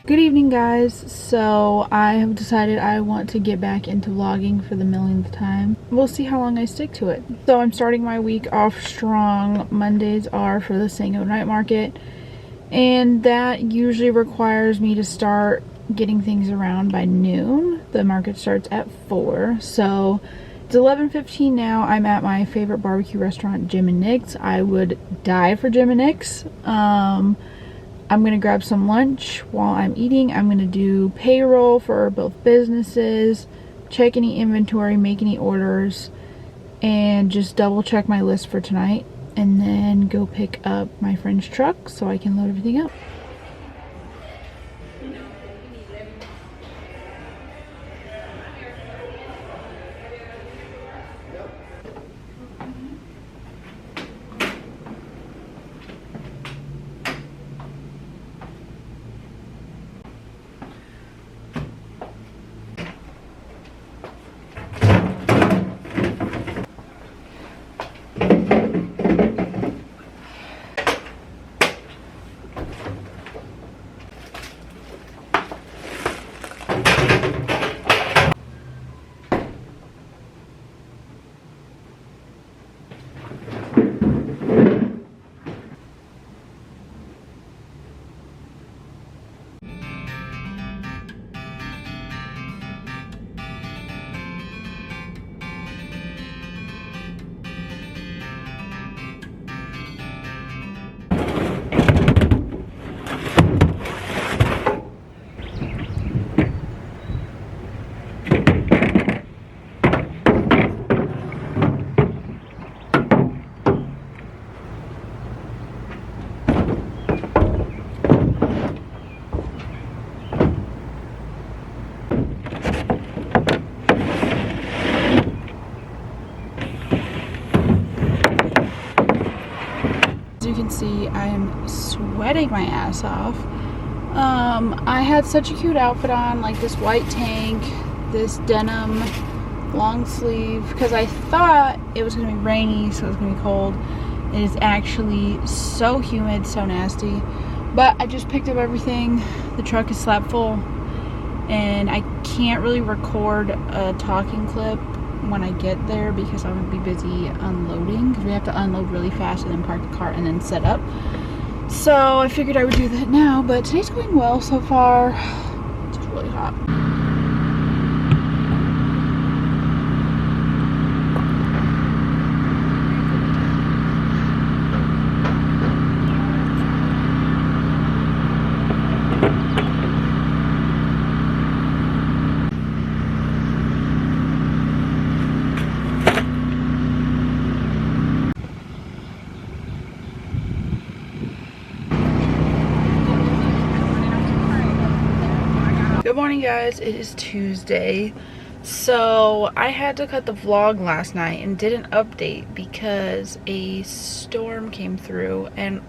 Good evening, guys. So I have decided I want to get back into vlogging for the millionth time. We'll see how long I stick to it. So I'm starting my week off strong. Mondays are for the Sango night market, and that usually requires me to start getting things around by noon. The market starts at 4, so it's 11:15 now. I'm at my favorite barbecue restaurant, Jim and Nick's. I would die for Jim and Nick's. I'm gonna grab some lunch while I'm eating. I'm gonna do payroll for both businesses, check any inventory, make any orders, and just double check my list for tonight, and then go pick up my friend's truck so I can load everything up. You can see I am sweating my ass off. I had such a cute outfit on, like this white tank, this denim long sleeve, because I thought it was gonna be rainy, so it was gonna be cold. It is actually so humid, so nasty. But I just picked up everything. The truck is slap full, and I can't really record a talking clip when I get there because I'm gonna be busy unloading, because we have to unload really fast and then park the car and then set up. So I figured I would do that now, but today's going well so far. It's just really hot. Good morning, guys. It is Tuesday. So I had to cut the vlog last night and didn't update because a storm came through and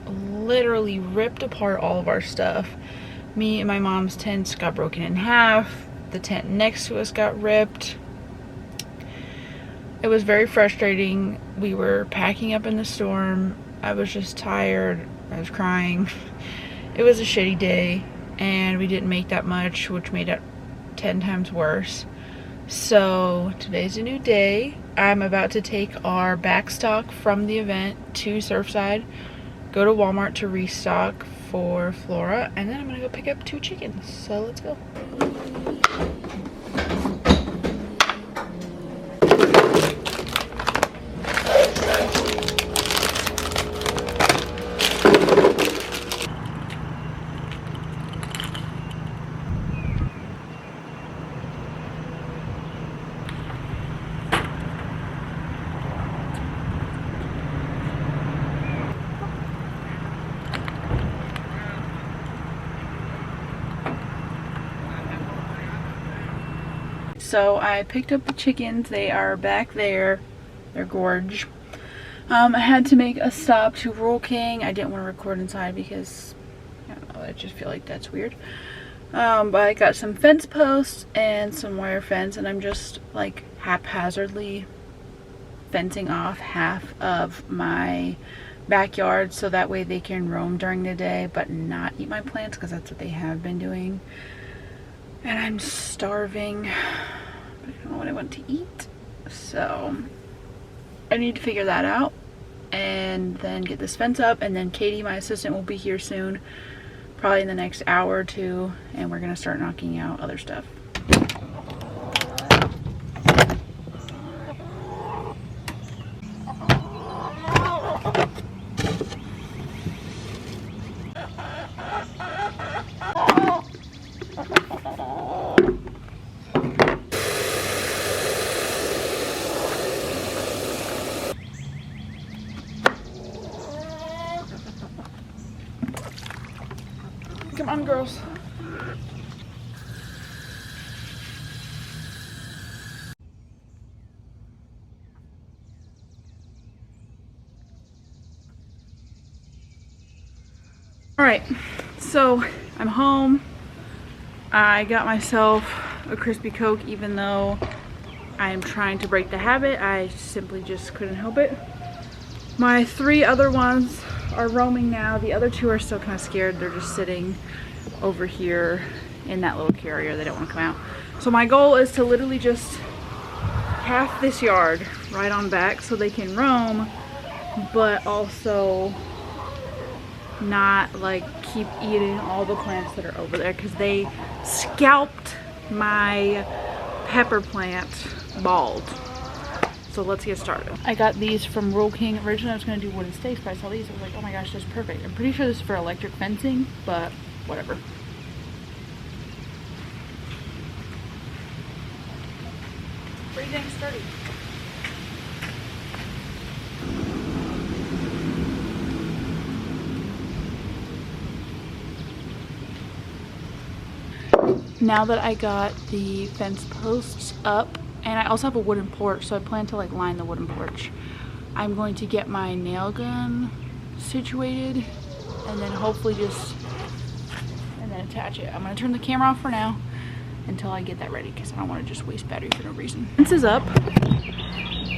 literally ripped apart all of our stuff. Me and my mom's tents got broken in half. The tent next to us got ripped. It was very frustrating. We were packing up in the storm. I was just tired. I was crying. It was a shitty day, and we didn't make that much, which made it 10 times worse. So today's a new day. I'm about to take our back stock from the event to Surfside, go to Walmart to restock for Flora, and then I'm gonna go pick up 2 chickens. So let's go. So I picked up the chickens. They are back there. They're gorge. I had to make a stop to Rural King. I didn't want to record inside because, I don't know, I just feel like that's weird. But I got some fence posts and some wire fence, and I'm just like haphazardly fencing off half of my backyard so that way they can roam during the day but not eat my plants, because that's what they have been doing. And I'm starving, but I don't know what I want to eat, so I need to figure that out and then get this fence up. And then Katie, my assistant, will be here soon, probably in the next hour or two, and we're gonna start knocking out other stuff. Come on, girls. All right, so I'm home. I got myself a crispy Coke, even though I am trying to break the habit. I simply just couldn't help it. My 3 other ones are roaming now. The other 2 are still kind of scared. They're just sitting over here in that little carrier. They don't want to come out. So my goal is to literally just half this yard right on back so they can roam, but also not like keep eating all the plants that are over there, because they scalped my pepper plant bald. So let's get started. I got these from Rural King. Originally I was going to do wooden stakes, but I saw these. I was like, oh my gosh, that's perfect. I'm pretty sure this is for electric fencing, but whatever. Pretty dang sturdy. Now that I got the fence posts up, and I also have a wooden porch, so I plan to like line the wooden porch, I'm going to get my nail gun situated and then hopefully just attach it. I'm going to turn the camera off for now until I get that ready, because I don't want to just waste battery for no reason. Fence is up.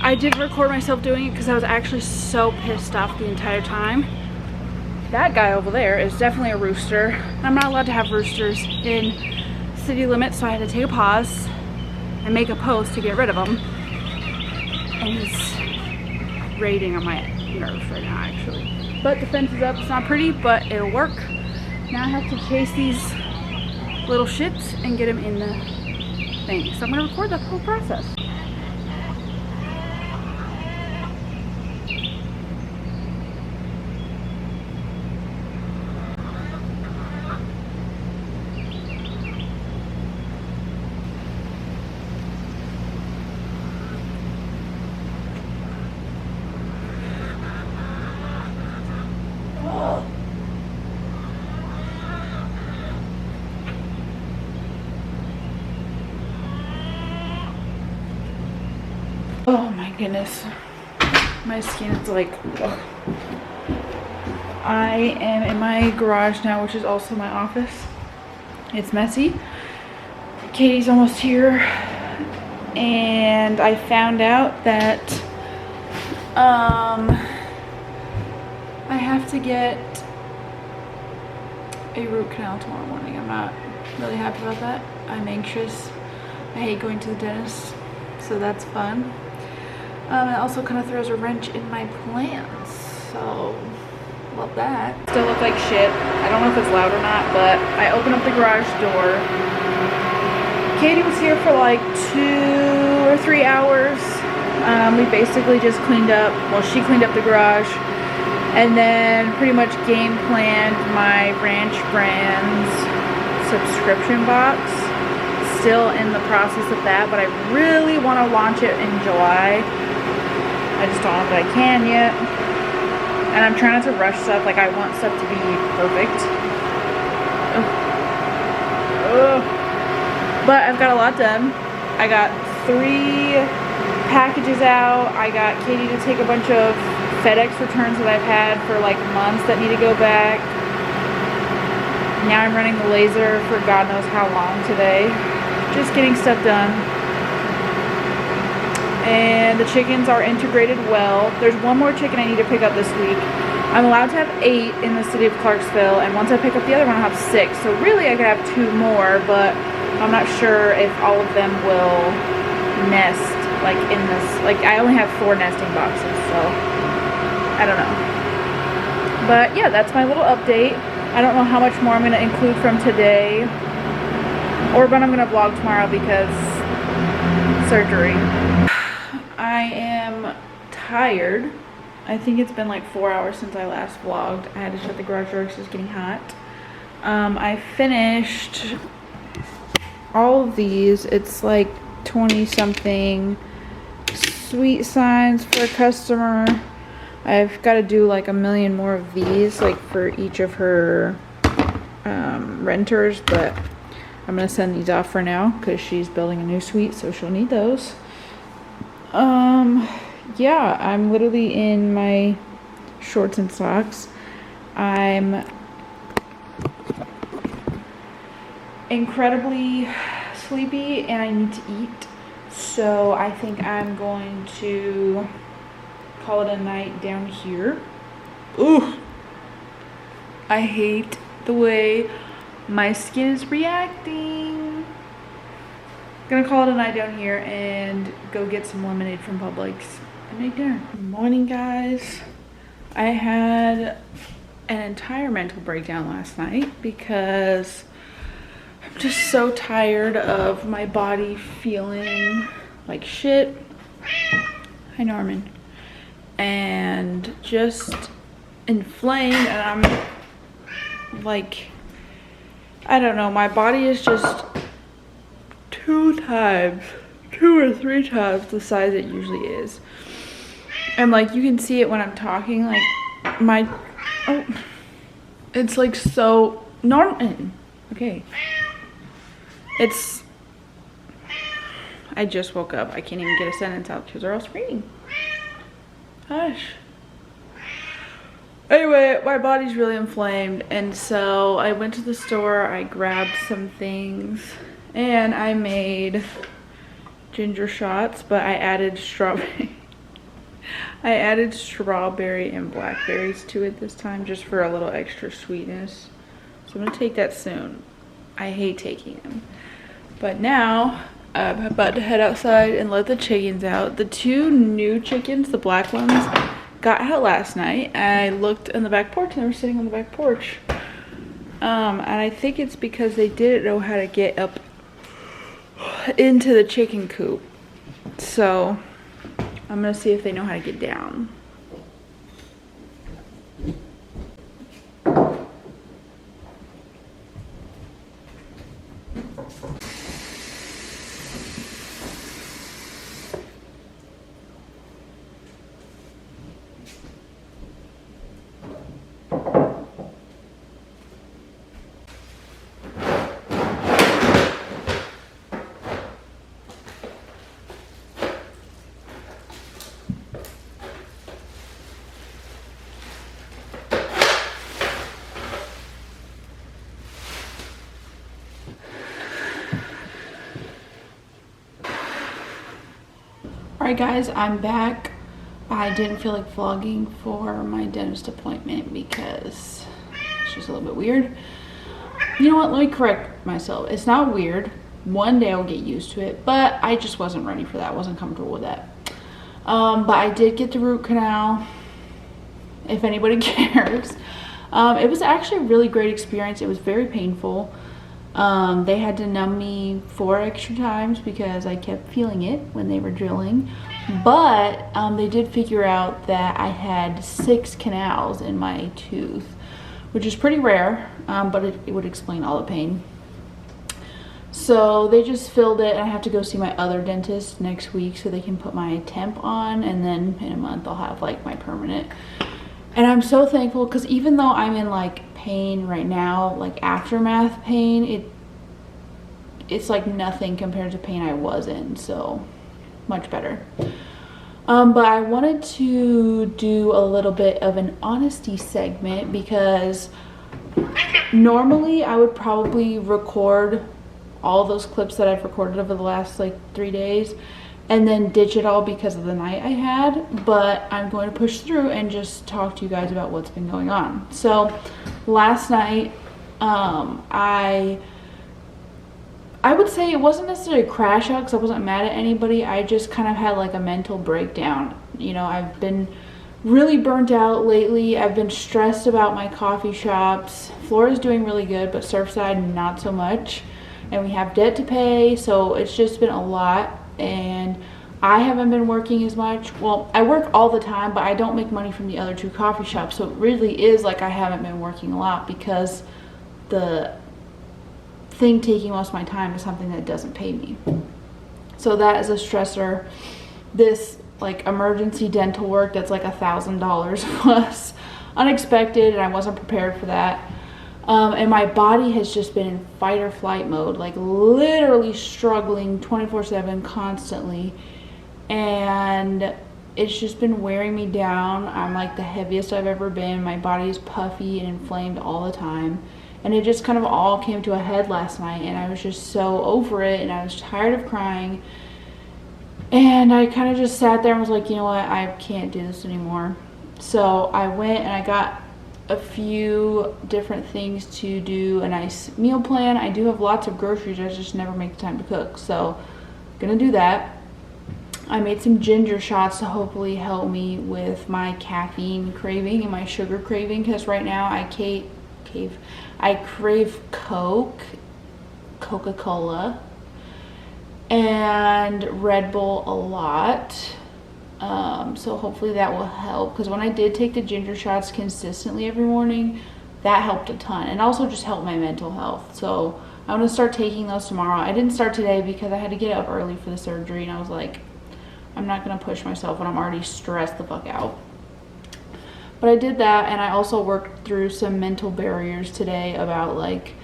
I didn't record myself doing it because I was actually so pissed off the entire time. That guy over there is definitely a rooster. I'm not allowed to have roosters in city limits, so I had to take a pause and make a post to get rid of him. And he's raiding on my nerves right now, actually. But the fence is up. It's not pretty, but it'll work. Now I have to chase these little shits and get them in the thing. So I'm gonna record the whole process. Oh my goodness, my skin is like, ugh. I am in my garage now, which is also my office. It's messy. Katie's almost here, and I found out that I have to get a root canal tomorrow morning. I'm not really happy about that. I'm anxious. I hate going to the dentist, so that's fun. It also kind of throws a wrench in my plans, so love that. Still look like shit. I don't know if it's loud or not, but I opened up the garage door. Katie was here for like 2 or 3 hours. We basically just cleaned up, well, she cleaned up the garage, and then pretty much game planned my Ranch Brands subscription box. Still in the process of that, but I really want to launch it in July. I just don't know that I can yet. And I'm trying not to rush stuff. Like, I want stuff to be perfect. But I've got a lot done. I got 3 packages out. I got Katie to take a bunch of FedEx returns that I've had for like months that need to go back. Now I'm running the laser for God knows how long today. Just getting stuff done. And the chickens are integrated well. There's one more chicken I need to pick up this week. I'm allowed to have 8 in the city of Clarksville, and once I pick up the other one, I'll have 6. So really I could have 2 more, but I'm not sure if all of them will nest like in this. Like I only have 4 nesting boxes, so I don't know. But yeah, that's my little update. I don't know how much more I'm going to include from today, or when I'm going to vlog tomorrow because surgery. I am tired. I think it's been like 4 hours since I last vlogged. I had to shut the garage door because it's getting hot. I finished all of these. It's like 20 something sweet signs for a customer. I've got to do like a million more of these, like for each of her renters, but I'm gonna send these off for now because she's building a new suite, so she'll need those. Yeah, I'm literally in my shorts and socks. I'm incredibly sleepy and I need to eat, so I think I'm going to call it a night down here. Ooh, I hate the way my skin is reacting. Gonna call it a night down here and go get some lemonade from Publix and make dinner. Good morning, guys. I had an entire mental breakdown last night because I'm just so tired of my body feeling like shit. Hi, Norman. And just inflamed, and I'm like, I don't know, my body is just 2 or 3 times the size it usually is. And like you can see it when I'm talking, like it's like so normal. Okay, I just woke up. I can't even get a sentence out because they're all screaming. Hush. Anyway, my body's really inflamed, and so I went to the store, I grabbed some things, and I made ginger shots, but I added strawberry. I added strawberry and blackberries to it this time just for a little extra sweetness. So I'm gonna take that soon. I hate taking them. But now I'm about to head outside and let the chickens out. The 2 new chickens, the black ones, got out last night. I looked in the back porch and they were sitting on the back porch. And I think it's because they didn't know how to get up into the chicken coop. So I'm gonna see if they know how to get down. Alright guys, I'm back. I didn't feel like vlogging for my dentist appointment because it's just a little bit weird. You know what, let me correct myself. It's not weird. One day I'll get used to it, but I just wasn't ready for that. I wasn't comfortable with that. But I did get the root canal, if anybody cares. It was actually a really great experience. It was very painful. They had to numb me 4 extra times because I kept feeling it when they were drilling, but they did figure out that I had 6 canals in my tooth, which is pretty rare, but it would explain all the pain. So they just filled it, and I have to go see my other dentist next week so they can put my temp on, and then in a month I'll have like my permanent. And I'm so thankful because even though I'm in like pain right now, like aftermath pain, it's like nothing compared to pain I was in, so much better. But I wanted to do a little bit of an honesty segment because normally I would probably record all those clips that I've recorded over the last like 3 days and then ditch it all because of the night I had, but I'm going to push through and just talk to you guys about what's been going on. So last night, I would say it wasn't necessarily a crash out because I wasn't mad at anybody. I just kind of had like a mental breakdown. You know, I've been really burnt out lately. I've been stressed about my coffee shops. Florida's doing really good, but Surfside not so much. And we have debt to pay, so it's just been a lot. And I haven't been working as much. Well, I work all the time, but I don't make money from the other two coffee shops. So it really is like I haven't been working a lot because the thing taking most of my time is something that doesn't pay me. So that is a stressor. This like emergency dental work that's like $1,000 was unexpected, and I wasn't prepared for that. And my body has just been in fight or flight mode, like literally struggling 24/7 constantly. And it's just been wearing me down. I'm like the heaviest I've ever been. My body is puffy and inflamed all the time. And it just kind of all came to a head last night, and I was just so over it, and I was tired of crying. And I kind of just sat there and was like, you know what, I can't do this anymore. So I went and I got a few different things to do, a nice meal plan. I do have lots of groceries, I just never make the time to cook. So I'm gonna do that. I made some ginger shots to hopefully help me with my caffeine craving and my sugar craving, because right now I crave Coca-Cola, and Red Bull a lot. So hopefully that will help, because when I did take the ginger shots consistently every morning, that helped a ton, and also just helped my mental health. So I'm gonna start taking those tomorrow. I didn't start today because I had to get up early for the surgery, and I was like, I'm not gonna push myself when I'm already stressed the fuck out. But I did that, and I also worked through some mental barriers today about like,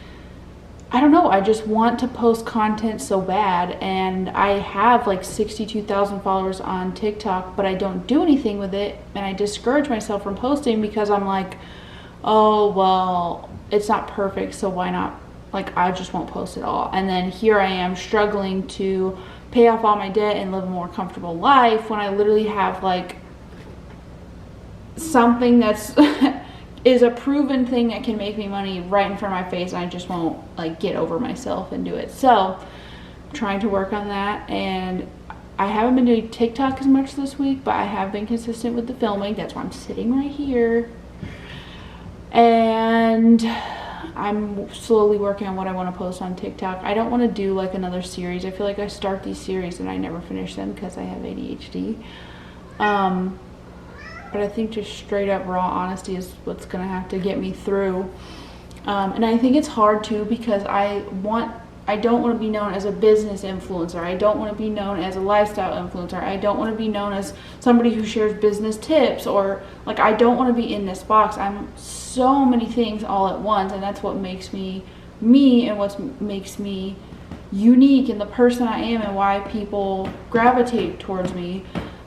I don't know, I just want to post content so bad, and I have like 62,000 followers on TikTok, but I don't do anything with it, and I discourage myself from posting because I'm like, oh, well, it's not perfect, so why not, like, I just won't post at all. And then here I am struggling to pay off all my debt and live a more comfortable life when I literally have like something that's is a proven thing that can make me money right in front of my face, and I just won't like get over myself and do it. So I'm trying to work on that, and I haven't been doing TikTok as much this week, but I have been consistent with the filming. That's why I'm sitting right here, and I'm slowly working on what I want to post on TikTok. I don't want to do like another series. I feel like I start these series and I never finish them because I have ADHD. But I think just straight up raw honesty is what's gonna have to get me through. And I think it's hard too, because I don't want to be known as a business influencer. I don't want to be known as a lifestyle influencer. I don't want to be known as somebody who shares business tips, or like, I don't want to be in this box. I'm so many things all at once, and that's what makes me me, and what makes me unique, and the person I am, and why people gravitate towards me.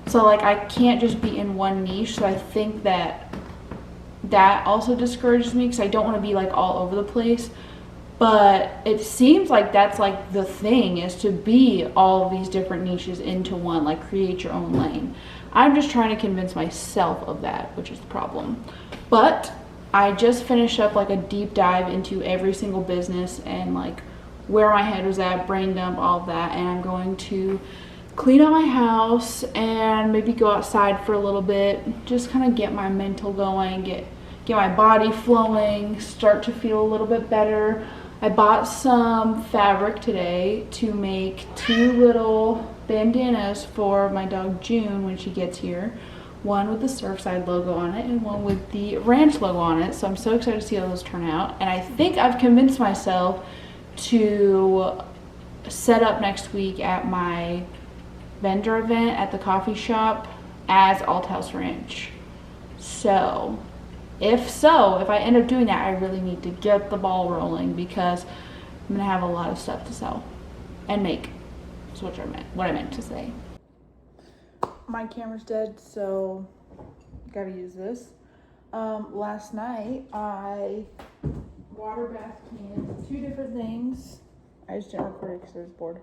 So like, I can't just be in one niche. So I think that also discourages me, because I don't want to be like all over the place. But it seems like that's like the thing, is to be all of these different niches into one, like create your own lane. I'm just trying to convince myself of that, which is the problem. But I just finished up like a deep dive into every single business and like where my head was at, brain dump, all of that. And I'm going to clean out my house and maybe go outside for a little bit, just kind of get my mental going, get my body flowing, start to feel a little bit better. I bought some fabric today to make 2 little bandanas for my dog June when she gets here. One with the Surfside logo on it and one with the Ranch logo on it. So I'm so excited to see how those turn out. And I think I've convinced myself to set up next week at my vendor event at the coffee shop as Alt House Ranch. So if I end up doing that, I really need to get the ball rolling, because I'm gonna have a lot of stuff to sell and make. That's what I meant to say. My camera's dead, so gotta use this. Last night I water bathed cans, 2 different things. I just didn't record it because I was bored.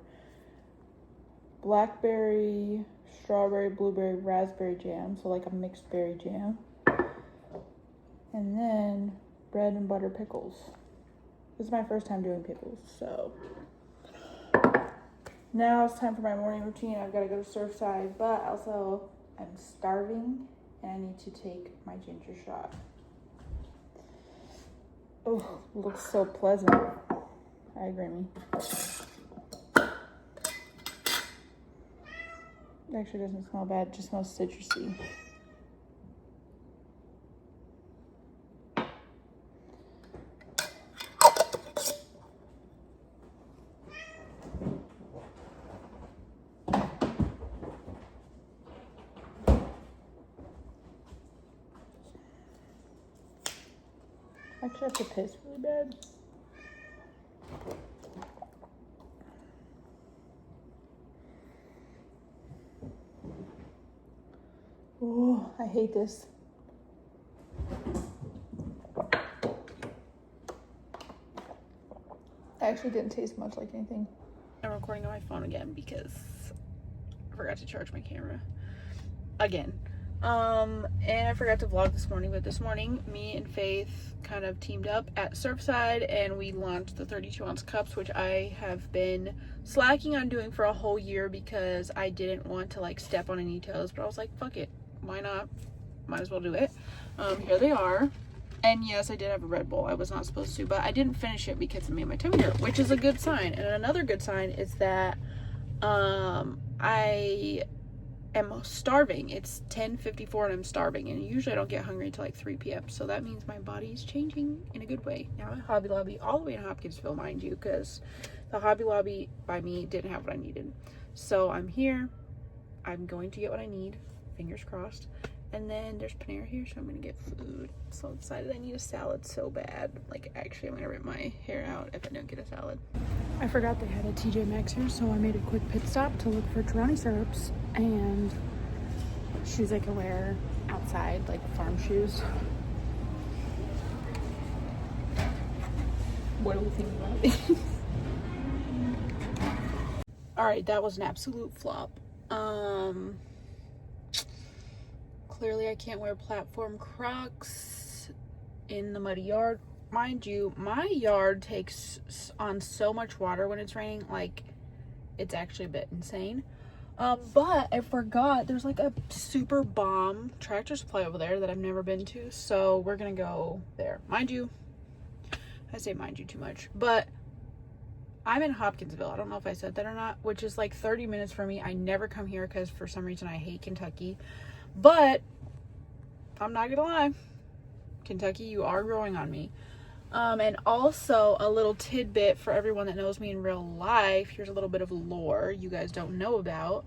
blackberry, strawberry, blueberry, raspberry jam, so like a mixed berry jam. And then bread and butter pickles. This is my first time doing pickles, so now it's time for my morning routine. I've got to go to Surfside, but also I'm starving and I need to take my ginger shot. Oh, looks so pleasant. I agree, me. It actually doesn't smell bad, it just smells citrusy. I actually have to piss really bad. Oh, I hate this. It actually didn't taste much like anything. I'm recording on my phone again because I forgot to charge my camera again. And I forgot to vlog this morning, but this morning me and Faith kind of teamed up at Surfside and we launched the 32-ounce cups, which I have been slacking on doing for a whole year because I didn't want to like step on any toes, but I was like, fuck it, why not? Might as well do it. Here they are. And yes, I did have a Red Bull. I was not supposed to, but I didn't finish it because it made my tummy hurt, which is a good sign. And another good sign is that I am starving. It's 10:54 and I'm starving, and usually I don't get hungry until like 3 p.m. so that means my body is changing in a good way. Now at Hobby Lobby, all the way in Hopkinsville, mind you, because the Hobby Lobby by me didn't have what I needed. So I'm here, I'm going to get what I need, fingers crossed. And then there's Panera here, so I'm gonna get food. I'm so excited. I need a salad so bad. Like, actually, I'm gonna rip my hair out if I don't get a salad. I forgot they had a TJ Maxx here, so I made a quick pit stop to look for Torani syrups and shoes I can wear outside, like farm shoes. What do we think about these? Alright, that was an absolute flop. Clearly I can't wear platform Crocs in the muddy yard. Mind you, my yard takes on so much water when it's raining, like, it's actually a bit insane. But I forgot there's like a super bomb Tractor Supply over there that I've never been to, so we're gonna go there. Mind you, I say mind you too much, but I'm in Hopkinsville. I don't know if I said that or not, which is like 30 minutes from me. I never come here because for some reason I hate Kentucky. But I'm not gonna lie, Kentucky, you are growing on me. And also a little tidbit for everyone that knows me in real life. Here's a little bit of lore you guys don't know about.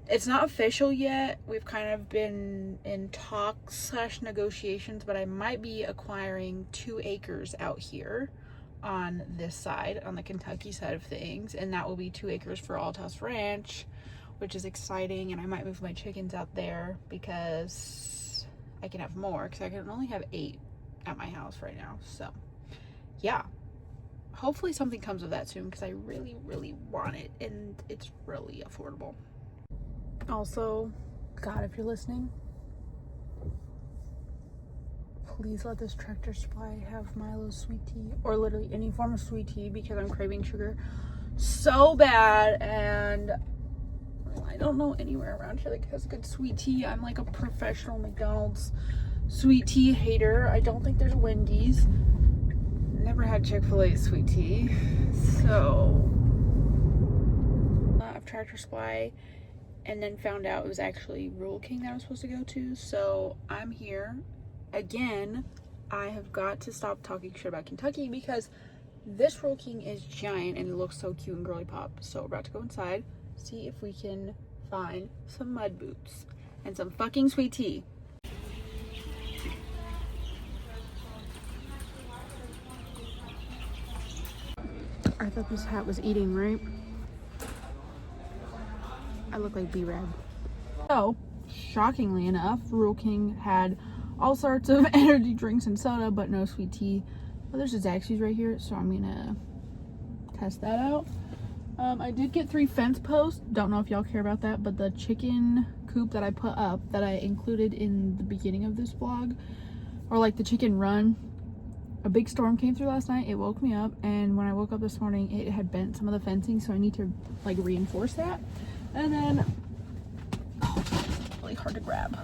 It's not official yet. We've kind of been in talks / negotiations, but I might be acquiring 2 acres out here on this side, on the Kentucky side of things, and that will be 2 acres for Altas Ranch, which is exciting. And I might move my chickens out there because I can have more, because I can only have 8 at my house right now. So yeah, hopefully something comes of that soon, because I really want it, and it's really affordable. Also, God, if you're listening, please let this Tractor Supply have Milo's sweet tea, or literally any form of sweet tea, because I'm craving sugar so bad, and I don't know anywhere around here that has good sweet tea. I'm like a professional McDonald's sweet tea hater. I don't think there's Wendy's. Never had Chick-fil-A sweet tea. So I've Tractor Supply, and then found out it was actually Rural King that I was supposed to go to. So I'm here again. I have got to stop talking shit about Kentucky because this Rural King is giant and it looks so cute and girly pop. So we're about to go inside, see if we can find some mud boots and some fucking sweet tea. I thought this hat was eating, right? I look like B-Rad. So, shockingly enough, Rural King had all sorts of energy drinks and soda, but no sweet tea. Well, there's a Zaxby's right here, so I'm gonna test that out. I did get 3 fence posts. Don't know if y'all care about that, but the chicken coop that I put up, that I included in the beginning of this vlog, or like the chicken run, a big storm came through last night. It woke me up, and when I woke up this morning, it had bent some of the fencing, so I need to like reinforce that. And then, oh, it's really hard to grab.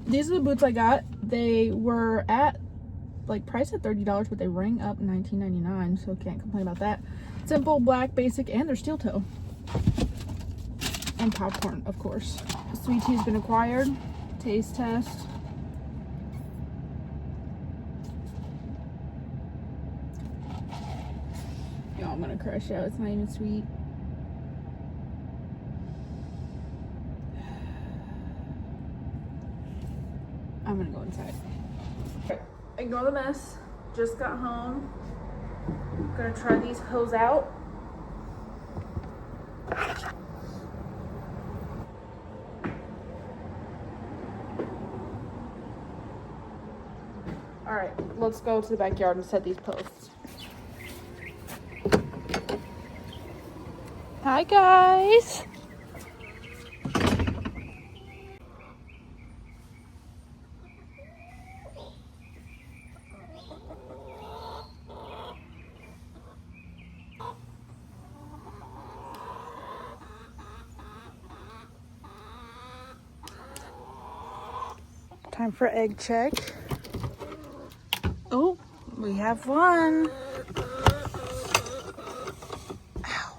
These are the boots I got. They were at like price at $30, but they rang up $19.99, so can't complain about that. Simple, black, basic, and they're steel toe. And popcorn, of course. Sweet tea's been acquired. Taste test. Yo, I'm gonna crush out. It's not even sweet. I'm gonna go inside. Ignore the mess. Just got home. Gonna try these hoes out. All right, let's go to the backyard and set these posts. Hi guys. Time for egg check. Oh, we have one. Ow.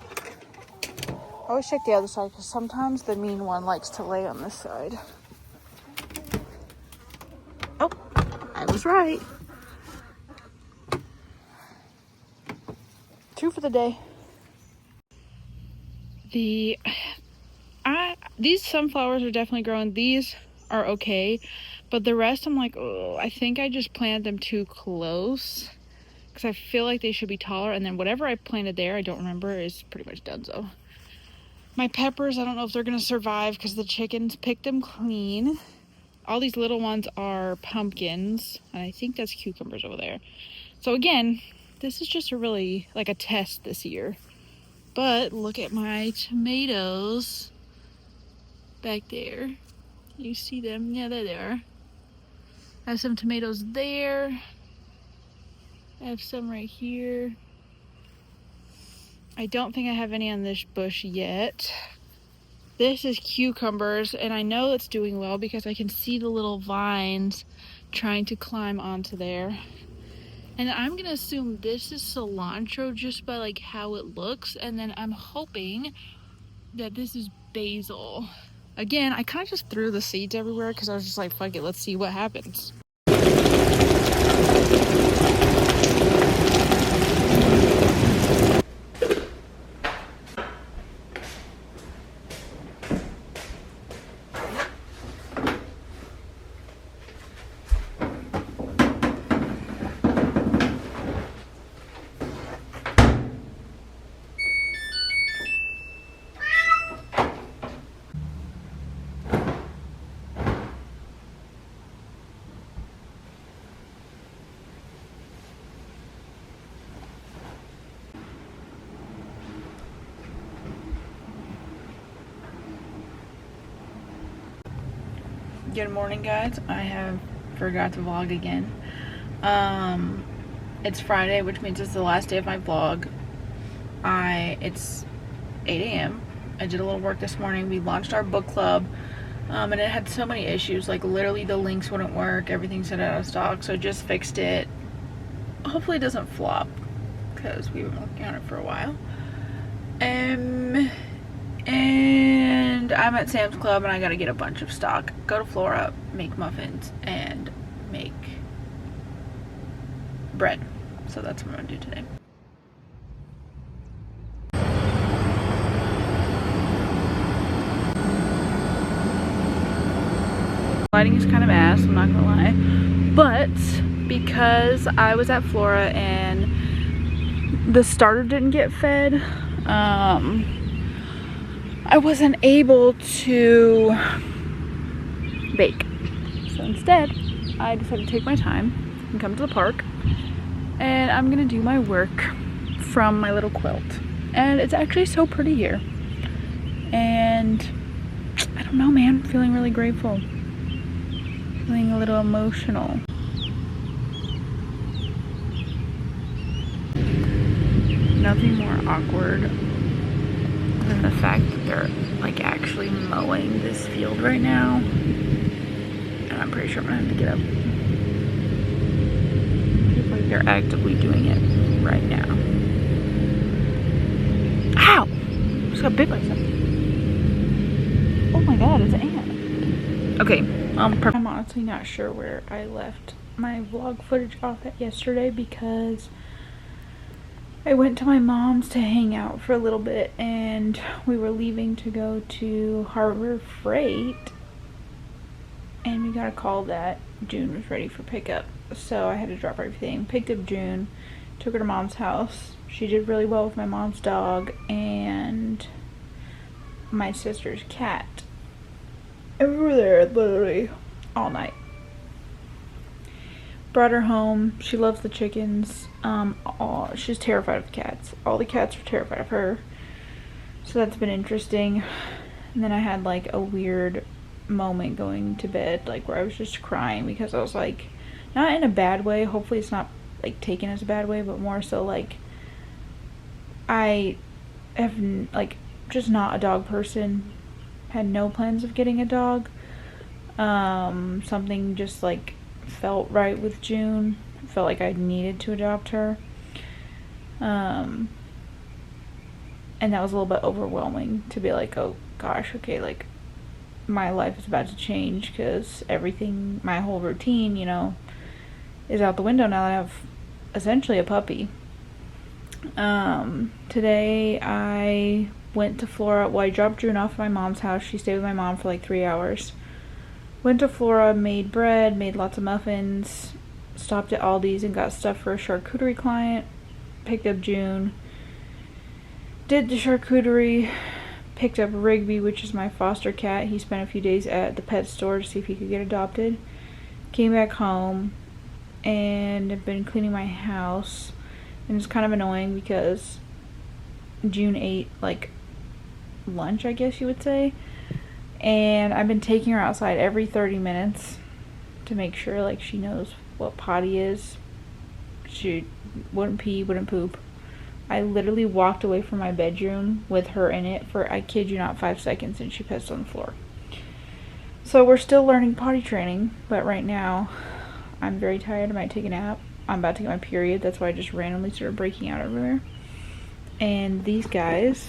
I always check the other side because sometimes the mean one likes to lay on this side. Oh, I was right. 2 for the day. These sunflowers are definitely growing. These are okay, but the rest I'm like, oh, I think I just planted them too close because I feel like they should be taller, and then whatever I planted there, I don't remember, is pretty much done. So my peppers, I don't know if they're gonna survive because the chickens picked them clean. All these little ones are pumpkins, and I think that's cucumbers over there. So again, this is just a test this year. But look at my tomatoes back there. You see them? Yeah, there they are. I have some tomatoes there. I have some right here. I don't think I have any on this bush yet. This is cucumbers, and I know it's doing well because I can see the little vines trying to climb onto there. And I'm gonna assume this is cilantro just by like how it looks, and then I'm hoping that this is basil. Again, I kind of just threw the seeds everywhere because I was just like, fuck it, let's see what happens. Good morning, guys. I have forgot to vlog again. It's Friday, which means it's the last day of my vlog. It's 8 a.m. I did a little work this morning. We launched our book club, and it had so many issues. Like literally the links wouldn't work. Everything said out of stock, so just fixed it. Hopefully it doesn't flop because we've been working on it for a while. And I'm at Sam's Club and I gotta get a bunch of stock. Go to Flora, make muffins, and make bread. So that's what I'm gonna do today. Lighting is kind of ass, I'm not gonna lie. But because I was at Flora and the starter didn't get fed, I wasn't able to bake. So instead, I decided to take my time and come to the park and I'm gonna do my work from my little quilt. And it's actually so pretty here. And I don't know, man, feeling really grateful. Feeling a little emotional. Nothing more awkward than the fact that they're like actually mowing this field right now. And I'm pretty sure I'm gonna have to get up. It's like they're actively doing it right now. Ow! Just got bit by something. Oh my god, it's an ant. Okay, I'm honestly not sure where I left my vlog footage off at yesterday because I went to my mom's to hang out for a little bit and we were leaving to go to Harbor Freight and we got a call that June was ready for pickup. So I had to drop everything, picked up June, took her to mom's house. She did really well with my mom's dog and my sister's cat. And we were there literally all night. Brought her home. She loves the chickens. She's terrified of cats. All the cats are terrified of her. So that's been interesting. And then I had like a weird moment going to bed, like where I was just crying because I was like, not in a bad way. Hopefully it's not like taken as a bad way, but more so like I have like just not a dog person. Had no plans of getting a dog. Something just like felt right with June. Felt like I needed to adopt her. And that was a little bit overwhelming to be like, oh gosh, okay, like my life is about to change because everything, my whole routine, you know, is out the window now that I have essentially a puppy. Today I went to Flora. Well, I dropped June off at my mom's house. She stayed with my mom for like 3 hours. Went to Flora, made bread, made lots of muffins, stopped at Aldi's and got stuff for a charcuterie client. Picked up June. Did the charcuterie. Picked up Rigby, which is my foster cat. He spent a few days at the pet store to see if he could get adopted. Came back home and have been cleaning my house. And it's kind of annoying because June ate like lunch, I guess you would say. And I've been taking her outside every 30 minutes to make sure like she knows what potty is. She wouldn't pee, wouldn't poop. I literally walked away from my bedroom with her in it for, I kid you not, 5 seconds and she pissed on the floor. So we're still learning potty training, but right now I'm very tired. I might take a nap. I'm about to get my period. That's why I just randomly started breaking out everywhere. And these guys,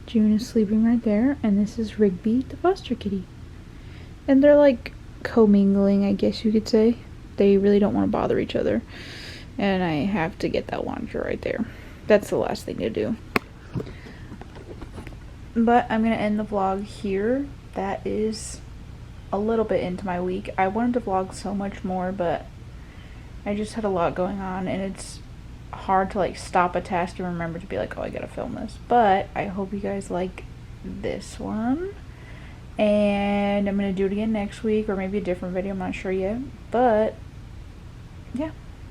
June is sleeping right there, and this is Rigby, the foster kitty. And they're like commingling, I guess you could say. They really don't want to bother each other. And I have to get that laundry right there. That's the last thing to do. But I'm going to end the vlog here. That is a little bit into my week. I wanted to vlog so much more, but I just had a lot going on, and it's hard to like stop a task and remember to be like, oh, I gotta film this. But I hope you guys like this one, and I'm gonna do it again next week or maybe a different video, I'm not sure yet. But yeah,